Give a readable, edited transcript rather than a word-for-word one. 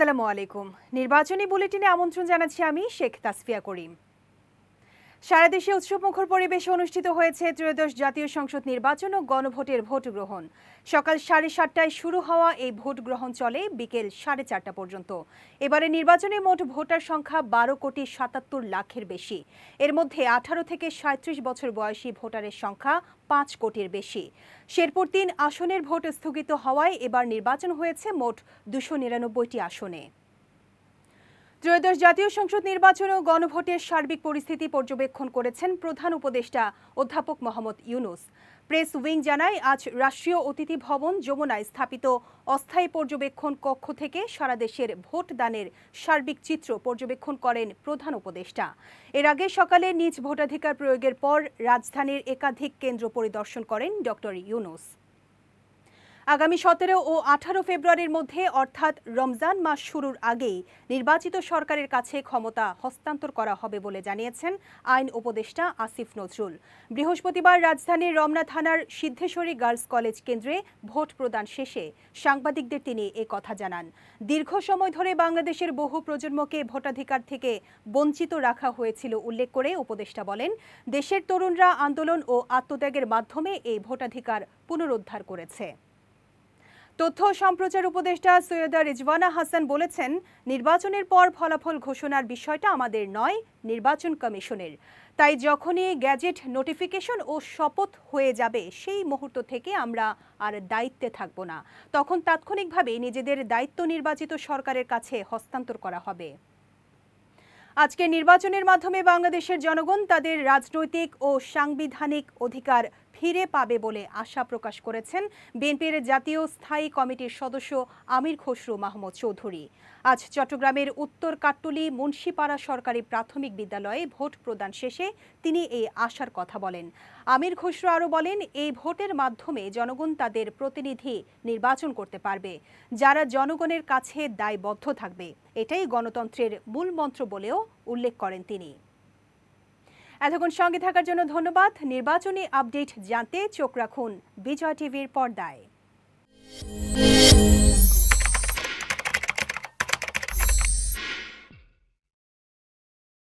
আসসালামু আলাইকুম। নির্বাচনী বুলেটিনে আমন্ত্রণ জানাচ্ছি আমি শেখ তাসফিয়া করিম। সারা দেশে উৎসবমুখর পরিবেশে অনুষ্ঠিত হয়েছে ত্রয়োদশ জাতীয় সংসদ নির্বাচন ও গণভোটের ভোট গ্রহণ। সকাল 7:30টায় শুরু হওয়া এই ভোট গ্রহণ চলে বিকেল 4:30টা পর্যন্ত। এবারে নির্বাচনে মোট ভোটার সংখ্যা 12,77,00,000-এর বেশি। এর মধ্যে 18 থেকে 37 বছর বয়সী ভোটারের সংখ্যা 5 কোটির বেশি। শেরপুর 3 আসনের ভোট স্থগিত হওয়ায় এবার নির্বাচন হয়েছে মোট 299টি আসনে। ত্রয়োদশ জাতীয় সংসদ নির্বাচন ও গণভোটের সার্বিক পরিস্থিতি পর্যবেক্ষণ করেছেন প্রধান উপদেষ্টা অধ্যাপক মোহাম্মদ ইউনুস। প্রেস উইং জানায়, আজ রাষ্ট্রীয় অতিথি ভবন যমুনায় স্থাপিত অস্থায়ী পর্যবেক্ষণ কক্ষ থেকে সারা দেশের ভোটদানের সার্বিক চিত্র পর্যবেক্ষণ করেন প্রধান উপদেষ্টা। এর আগে সকালে নিজ ভোটাধিকার প্রয়োগের পর রাজধানীর একাধিক কেন্দ্র পরিদর্শন করেন ডক্টর ইউনুস। আগামী 17 ও 18 ফেব্রুয়ারির মধ্যে অর্থাৎ রমজান মাস শুরুর আগেই নির্বাচিত সরকারের কাছে ক্ষমতা হস্তান্তর করা হবে বলে জানিয়েছেন আইন উপদেষ্টা আসিফ নজরুল। বৃহস্পতিবার রাজধানীর রমনা থানার সিদ্ধেশ্বরী গার্লস কলেজ কেন্দ্রে ভোট প্রদান শেষে সাংবাদিকদের তিনি কথা জানান। দীর্ঘ সময় ধরে বাংলাদেশের বহু প্রজন্মকে ভোটাধিকার থেকে বঞ্চিত রাখা হয়েছিল উল্লেখ করে উপদেষ্টা বলেন, দেশের তরুণরা আন্দোলন ও আত্মত্যাগের মাধ্যমে এই ভোটাধিকার পুনরুদ্ধার করেছে। তথ্য সম্প্রচার উপদেষ্টা সৈয়দা রিজওয়ানা হাসান বলেছেন, নির্বাচনের পর ফলাফল ঘোষণার বিষয়টা আমাদের নয়, নির্বাচন কমিশনের। তাই যখনই গ্যাজেট নোটিফিকেশন ও শপথ হয়ে যাবে সেই মুহূর্ত থেকে আমরা আর দায়িত্বে থাকব না। তখন তাৎক্ষণিকভাবে নিজেদের দায়িত্ব নির্বাচিত সরকারের কাছে হস্তান্তর করা হবে। আজকে নির্বাচনের মাধ্যমে বাংলাদেশের জনগণ তাদের রাজনৈতিক ও সাংবিধানিক অধিকার ফিরে পাবে বলে আশা প্রকাশ করেছেন বিএনপির জাতীয় স্থায়ী কমিটির সদস্য আমির খসরু মাহমুদ চৌধুরী। আজ চট্টগ্রামের উত্তর কাট্টলী মুন্সিপাড়া সরকারি প্রাথমিক বিদ্যালয়ে ভোট প্রদান শেষে তিনি এই আশার কথা বলেন। আমির খসরু আরও বলেন, এই ভোটের মাধ্যমে জনগণ তাদের প্রতিনিধি নির্বাচন করতে পারবে, যারা জনগণের কাছে দায়বদ্ধ থাকবে। এটাই গণতন্ত্রের মূল মন্ত্র বলেও উল্লেখ করেন তিনি। এতক্ষণ সঙ্গে থাকার জন্য ধন্যবাদ। নির্বাচনী আপডেট জানতে চোখ রাখুন বিজয় টিভির পর্দায়।